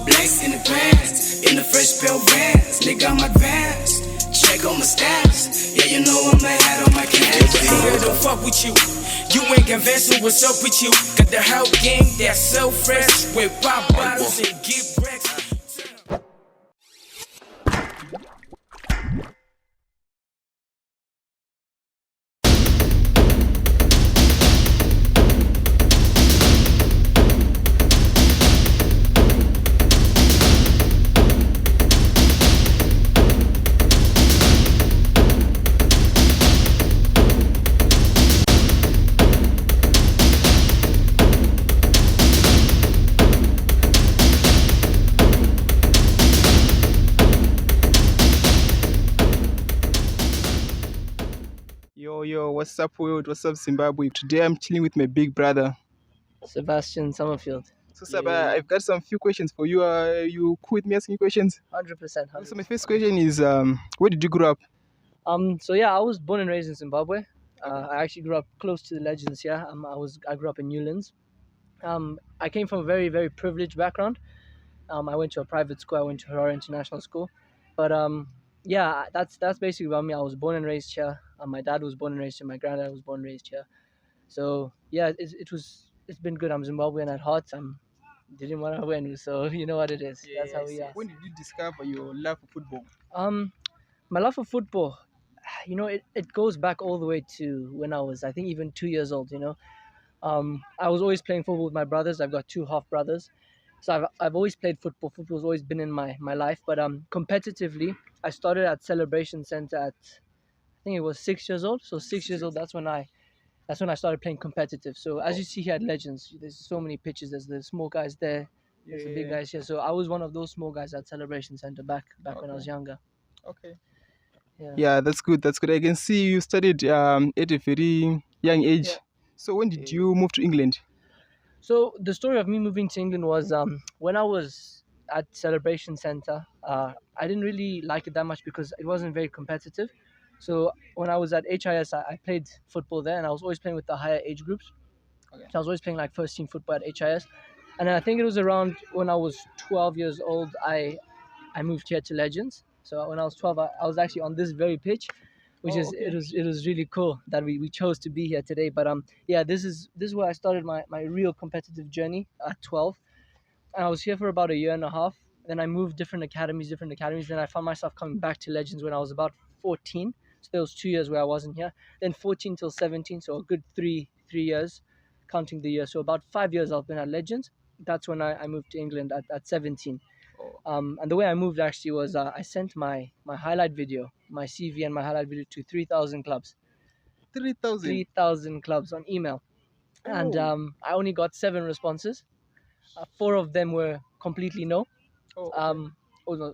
blacks in the pants, in the fresh pair of Vans. Nigga, I'm advanced. Check on my stats. Yeah, you know I'm the hat on my cash. Nigga, don't fuck with you. You ain't convincing what's up with you. Got the whole gang that's so fresh. With pop bottles and get wrecked. Yo, what's up, world? What's up, Zimbabwe? Today I'm chilling with my big brother, Sebastien Summerfield. So, Saba, I've got some few questions for you. You cool with me asking questions? 100%. So, my first question is, where did you grow up? So yeah, I was born and raised in Zimbabwe. I actually grew up close to the legends here. I grew up in Newlands. I came from a very, very privileged background. I went to a private school. I went to Harare International School. But yeah, that's basically about me. I was born and raised here. My dad was born and raised here. My granddad was born and raised here. So yeah, it's been good. I'm Zimbabwean at heart. Didn't want to win, so you know what it is. That's how we are. When did you discover your love for football? My love for football, it goes back all the way to when I was, I think, even 2 years old. I was always playing football with my brothers. I've got two half brothers, so I've always played football. Football's always been in my life. But competitively, I started at Celebration Center at, I think it was 6 years old. So 6 years old, that's when I started playing competitive. So as you see here at Legends, there's so many pitches. There's the small guys there, there's the big guys here. So I was one of those small guys at Celebration Center back when I was younger. Okay. Yeah. Yeah, that's good. That's good. I can see you studied at a very young age. Yeah. So when did you move to England? So the story of me moving to England was when I was at Celebration Center. I didn't really like it that much because it wasn't very competitive. So when I was at HIS, I played football there, and I was always playing with the higher age groups. Okay. So I was always playing like first team football at HIS. And then I think it was around when I was 12 years old, I moved here to Legends. So when I was 12, I was actually on this very pitch, which it was really cool that we chose to be here today. But yeah, this is where I started my real competitive journey at 12. And I was here for about a year and a half. Then I moved different academies. Then I found myself coming back to Legends when I was about 14. So there was 2 years where I wasn't here. Then 14 till 17, so a good three years, counting the year. So about 5 years I've been at Legends. That's when I moved to England at 17. And the way I moved actually was I sent my highlight video, my CV and my highlight video to 3,000 clubs. 3,000? 3,000 clubs on email. And I only got 7 responses. 4 of them were completely no.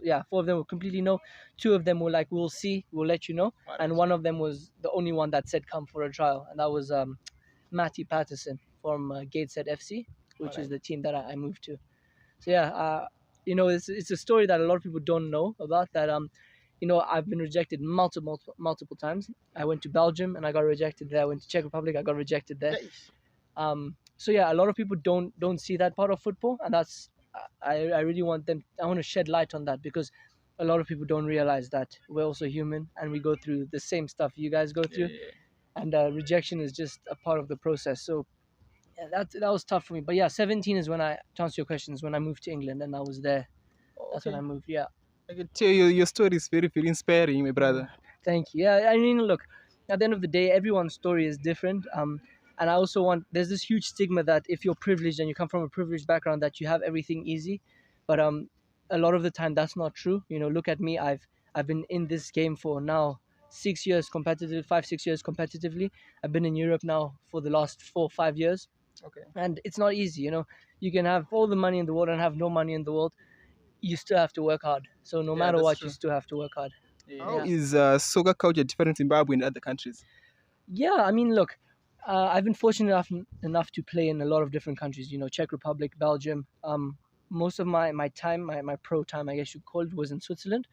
Yeah, 4 of them were completely no. 2 of them were like, we'll see, we'll let you know. And one of them was the only one that said come for a trial. And that was Matty Patterson from Gateshead FC, which is the team that I moved to. So yeah, it's a story that a lot of people don't know about. That I've been rejected multiple times. I went to Belgium and I got rejected there. I went to Czech Republic, I got rejected there. So yeah, a lot of people don't see that part of football, and that's I really want to shed light on that, because a lot of people don't realize that we're also human and we go through the same stuff you guys go through, and rejection is just a part of the process. So yeah, that was tough for me. But yeah, 17 is when to answer your questions, when I moved to England and I was there. That's when I moved. Yeah. I can tell you your story is very, very inspiring, my brother. Thank you. Yeah, I mean, look, at the end of the day, everyone's story is different. And I also there's this huge stigma that if you're privileged and you come from a privileged background, that you have everything easy. But a lot of the time that's not true. Look at me. I've been in this game for now 6 years competitive, 5-6 years competitively. I've been in Europe now for the last 4-5 years. Okay. And it's not easy. You can have all the money in the world and have no money in the world. You still have to work hard. So no matter what, you still have to work hard. How is soccer culture different in Zimbabwe and other countries? Yeah, I mean, look, I've been fortunate enough to play in a lot of different countries. Czech Republic, Belgium. Most of my time, my pro time, I guess you call it, was in Switzerland.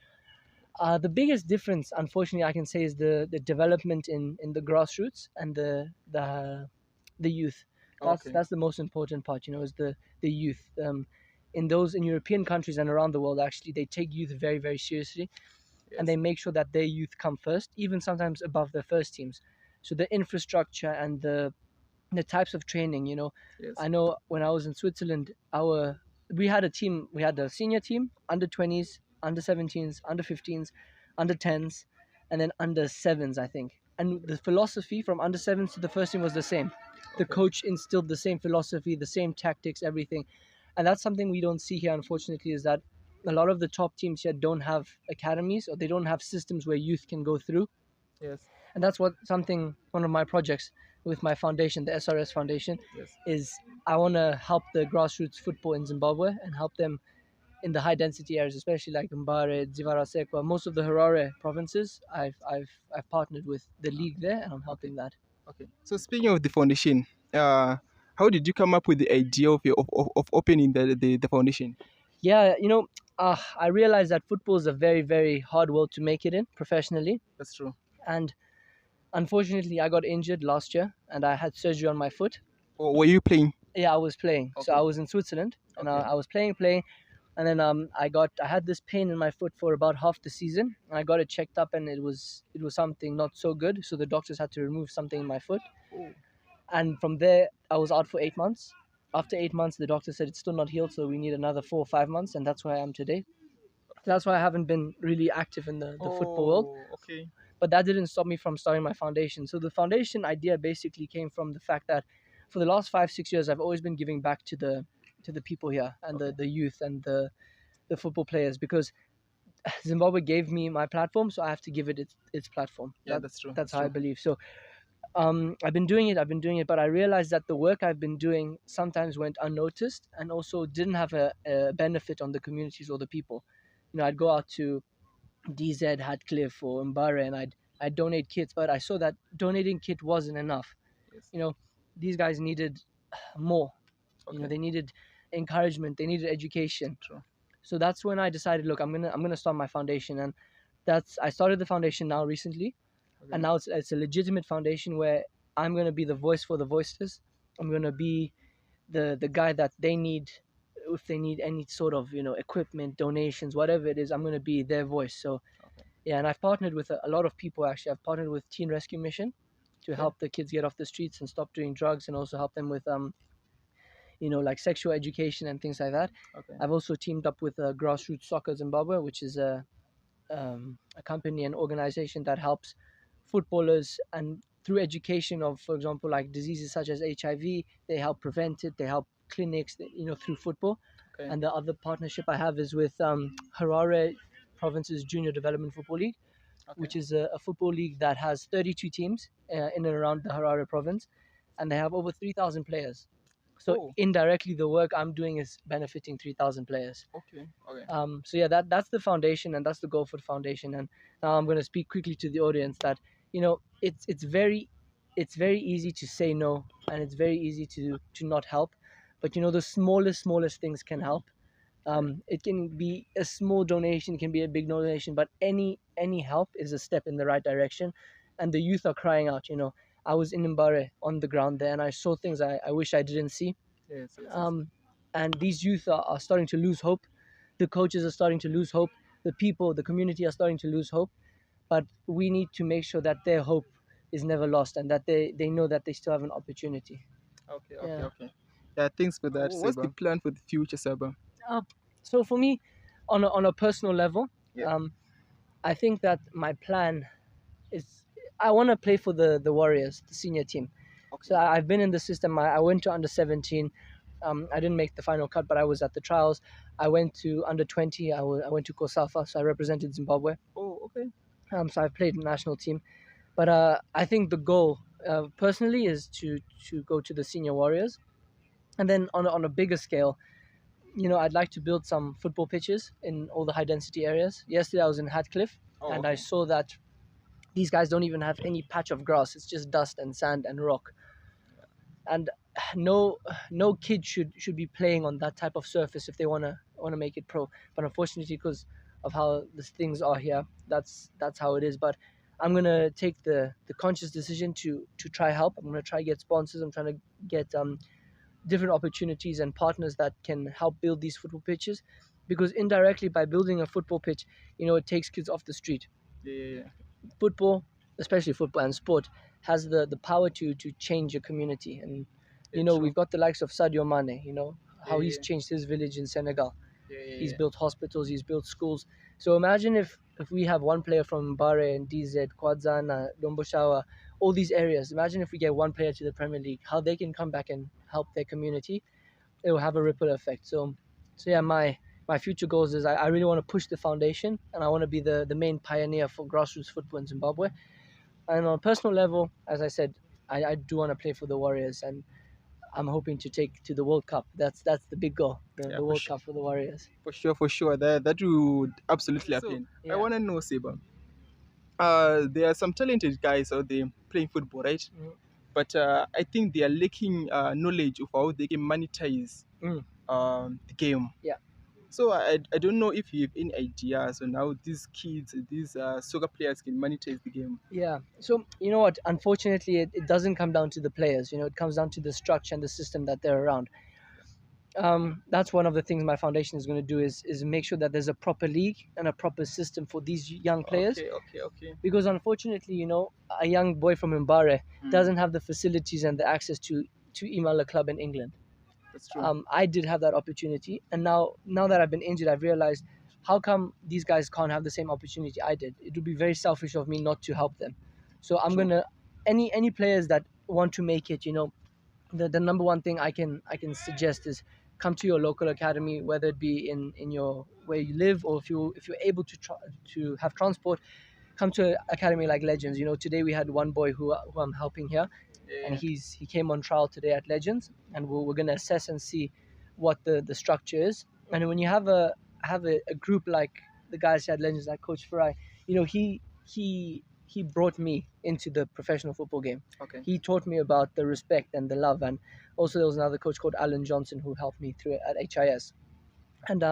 The biggest difference, unfortunately, I can say, is the development in the grassroots and the youth. That's the most important part. Is the youth. in European countries and around the world, actually, they take youth very, very seriously, and they make sure that their youth come first, even sometimes above their first teams. So the infrastructure and the types of training, Yes. I know when I was in Switzerland, we had a team, we had a senior team, under 20s, under 17s, under 15s, under 10s, and then under 7s, I think. And the philosophy from under 7s to the first team was the same. The coach instilled the same philosophy, the same tactics, everything. And that's something we don't see here, unfortunately, is that a lot of the top teams here don't have academies, or they don't have systems where youth can go through. Yes. And that's one of my projects with my foundation, the SRS Foundation, is I want to help the grassroots football in Zimbabwe and help them in the high density areas, especially like Mbare, Dzivarasekwa, most of the Harare provinces. I've partnered with the league there, and I'm helping that. Okay. So speaking of the foundation, how did you come up with the idea of opening the foundation? Yeah, I realized that football is a very, very hard world to make it in professionally. That's true. And unfortunately, I got injured last year, and I had surgery on my foot. Or were you playing? Yeah, I was playing. So Okay. I was in Switzerland, and Okay. I was playing, and then I had this pain in my foot for about half the season. And I got it checked up, and it was something not so good. So the doctors had to remove something in my foot, and from there I was out for 8 months. After 8 months, the doctor said it's still not healed, so we need another 4 or 5 months, and that's where I am today. That's why I haven't been really active in the football world. Okay. But that didn't stop me from starting my foundation. So the foundation idea basically came from the fact that for the last 5-6 years, I've always been giving back to the people here, and the youth and the football players, because Zimbabwe gave me my platform, so I have to give it its platform. Yeah, that's true. That's how I believe. So I've been doing it, but I realized that the work I've been doing sometimes went unnoticed, and also didn't have a benefit on the communities or the people. I'd go out to DZ, Hatcliffe, or Mbare, and I'd donate kits, but I saw that donating kit wasn't enough. Yes. These guys needed more. Okay. They needed encouragement, they needed education. True. So that's when I decided, look, I'm gonna start my foundation, and I started the foundation now recently, Okay. and now it's a legitimate foundation where I'm gonna be the voice for the voiceless. I'm gonna be the guy that they need. If they need any sort of equipment, donations, whatever it is, I'm going to be their voice. So yeah, and I've partnered with a lot of people. Actually, I've partnered with Teen Rescue Mission to help the kids get off the streets and stop doing drugs, and also help them with like sexual education and things like that. Okay. I've also teamed up with Grassroots Soccer Zimbabwe, which is a company and organization that helps footballers, and through education of, for example, like diseases such as HIV, they help prevent it. They help clinics, through football. Okay. And the other partnership I have is with Harare Province's Junior Development Football League, which is a football league that has 32 teams in and around the Harare province, and they have over 3,000 players. So indirectly, the work I'm doing is benefiting 3,000 players. Okay. So yeah, that's the foundation, and that's the goal for the foundation. And now I'm going to speak quickly to the audience that it's very easy to say no, and it's very easy to not help, but the smallest things can help. It can be a small donation, it can be a big donation, but any help is a step in the right direction, and the youth are crying out. I was in Mbare on the ground there, and I saw things I wish I didn't see. Yes. And these youth are starting to lose hope. The coaches are starting to lose hope. The people, the community are starting to lose hope. But we need to make sure that their hope is never lost, and that they know that they still have an opportunity. Okay. Yeah, thanks for that. What's the plan for the future, Saba? So for me, on a personal level, Yeah. I think that my plan is I want to play for the Warriors, the senior team. Okay. So I've been in the system. I went to under 17. I didn't make the final cut, but I was at the trials. I went to under 20. I went to Kosafa, so I represented Zimbabwe. Oh, okay. So I played national team. But I think the goal, personally, is to go to the senior Warriors. And then on a bigger scale, I'd like to build some football pitches in all the high density areas. Yesterday I was in Hatcliffe, and I saw that these guys don't even have any patch of grass. It's just dust and sand and rock. And no kid should be playing on that type of surface if they wanna make it pro. But unfortunately, because of how the things are here, that's how it is. But I'm gonna take the conscious decision to try help. I'm gonna try get sponsors. I'm trying to get different opportunities and partners that can help build these football pitches, because indirectly by building a football pitch, it takes kids off the street. Yeah. Football, especially football and sport, has the power to change a community. And True. we've got the likes of Sadio Mane, how he's Yeah. changed his village in Senegal. He's Yeah. built hospitals, he's built schools. So imagine if we have one player from Mbare and DZ, Kwadzana, Domboshawa, all these areas. Imagine if we get one player to the Premier League, how they can come back and help their community. It will have a ripple effect. So yeah, my future goals is I really want to push the foundation, and I want to be the main pioneer for grassroots football in Zimbabwe. And on a personal level, as I said, I do want to play for the Warriors, and I'm hoping to take to the World Cup. That's the big goal, Yeah, the World Cup for the Warriors. For sure. That would absolutely So, happen. yeah. I want to know, Seba. There are some talented guys out there playing football, right? Mm. But I think they are lacking knowledge of how they can monetize Mm. the game. Yeah. So I don't know if you have any ideas on how these kids, these soccer players can monetize the game. Yeah. So you know what? Unfortunately, it doesn't come down to the players. It comes down to the structure and the system that they're around. That's one of the things my foundation is going to do is make sure that there's a proper league and a proper system for these young players. Okay. Because unfortunately, a young boy from Mbare doesn't have the facilities and the access to email a club in England. That's true. I did have that opportunity, and now that I've been injured, I've realized how come these guys can't have the same opportunity I did. It would be very selfish of me not to help them. So I'm True. gonna any players that want to make it, the number one thing I can suggest is come to your local academy, whether it be in your where you live, or if you're able to have transport, come to an academy like Legends. Today we had one boy who I'm helping here, and he came on trial today at Legends, and we're going to assess and see what the structure is. And when you have a group like the guys at Legends, like Coach Farai, he brought me into the professional football game. Okay. He taught me about the respect and the love, and also there was another coach called Alan Johnson who helped me through it at HIS. And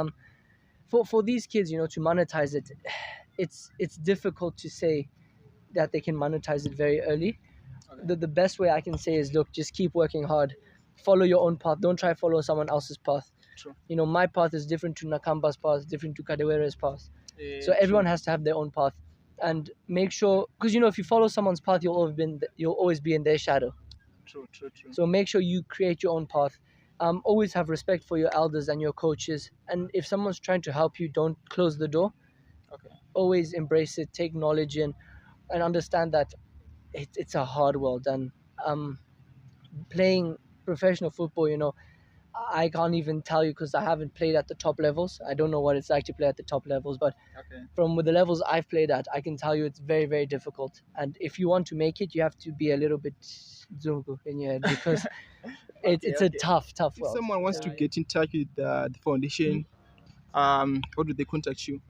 for these kids, to monetize it, it's difficult to say that they can monetize it very early. Okay. The best way I can say is, look, just keep working hard, follow your own path, don't try to follow someone else's path. True. My path is different to Nakamba's path, different to Kadewere's path. Yeah, So everyone true. has to have their own path, and make sure, because if you follow someone's path, you'll always be in their shadow. True. So make sure you create your own path. Always have respect for your elders and your coaches, and if someone's trying to help you, don't close the door. Okay. Always embrace it, take knowledge in, and understand that it's a hard world. And playing professional football, I can't even tell you, because I haven't played at the top levels. I don't know what it's like to play at the top levels, but Okay. from the levels I've played at, I can tell you it's very, very difficult. And if you want to make it, you have to be a little bit zungu in your head, because it's a Okay. tough If world. someone wants to get in touch with the foundation, how do they contact you?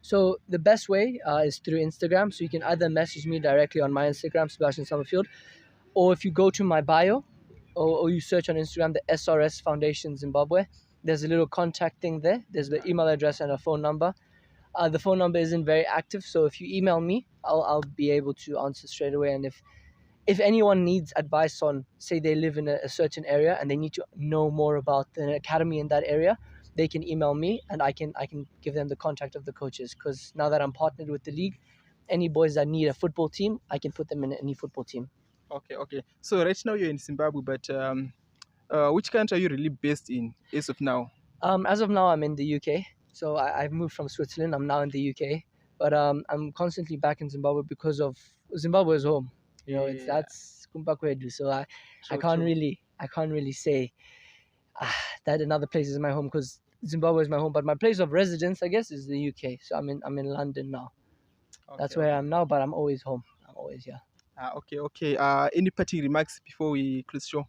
So the best way is through Instagram. So you can either message me directly on my Instagram, Sebastien Summerfield, or if you go to my bio, or you search on Instagram, the SRS Foundation Zimbabwe, there's a little contact thing there. There's the email address and a phone number. The phone number isn't very active, so if you email me, I'll be able to answer straight away. And if anyone needs advice on, say they live in a certain area and they need to know more about an academy in that area, they can email me, and I can give them the contact of the coaches. Because now that I'm partnered with the league, any boys that need a football team, I can put them in any football team. Okay. So right now you're in Zimbabwe, but which country are you really based in as of now? As of now, I'm in the UK. So I've moved from Switzerland. I'm now in the UK, but I'm constantly back in Zimbabwe because of Zimbabwe is home. It's Yeah. that's Kumbakwedu. So I True. can't really say that another place is my home, because Zimbabwe is my home. But my place of residence, I guess, is the UK. So I'm in London now. That's where I am now, but I'm always home. I'm always here. Okay. Any parting remarks before we close the show?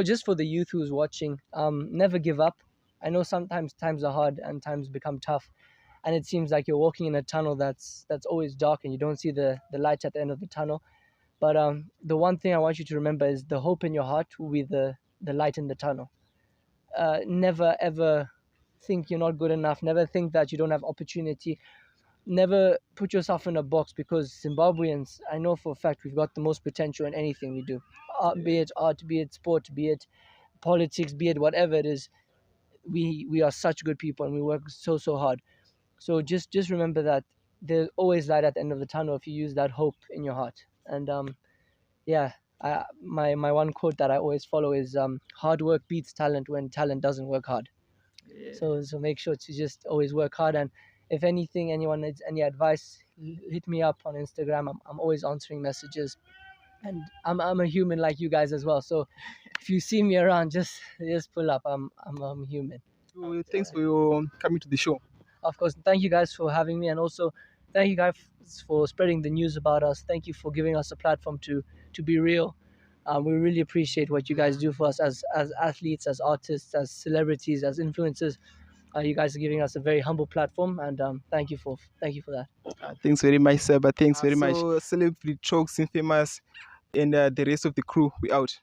Just for the youth who's watching, never give up. I know sometimes times are hard and times become tough, and it seems like you're walking in a tunnel that's always dark and you don't see the light at the end of the tunnel. But the one thing I want you to remember is the hope in your heart will be the light in the tunnel. Never ever think you're not good enough. Never think that you don't have opportunity. never put yourself in a box, because Zimbabweans, I know for a fact, we've got the most potential in anything we do, be it art, be it sport, be it politics, be it whatever it is. We are such good people and we work so hard. So just remember that there's always light at the end of the tunnel if you use that hope in your heart. And yeah, my one quote that I always follow is hard work beats talent when talent doesn't work hard. So make sure to just always work hard. And if anything, anyone needs any advice, hit me up on Instagram. I'm always answering messages, and I'm a human like you guys as well. So if you see me around, just pull up. I'm human. Thanks for your coming to the show. Of course, thank you guys for having me, and also thank you guys for spreading the news about us. Thank you for giving us a platform to be real. We really appreciate what you guys do for us as athletes, as artists, as celebrities, as influencers. You guys are giving us a very humble platform, and thank you for that. Thanks very much, Seba. Thanks very much. So, Celebrity Talks, Infamous, and the rest of the crew, we out.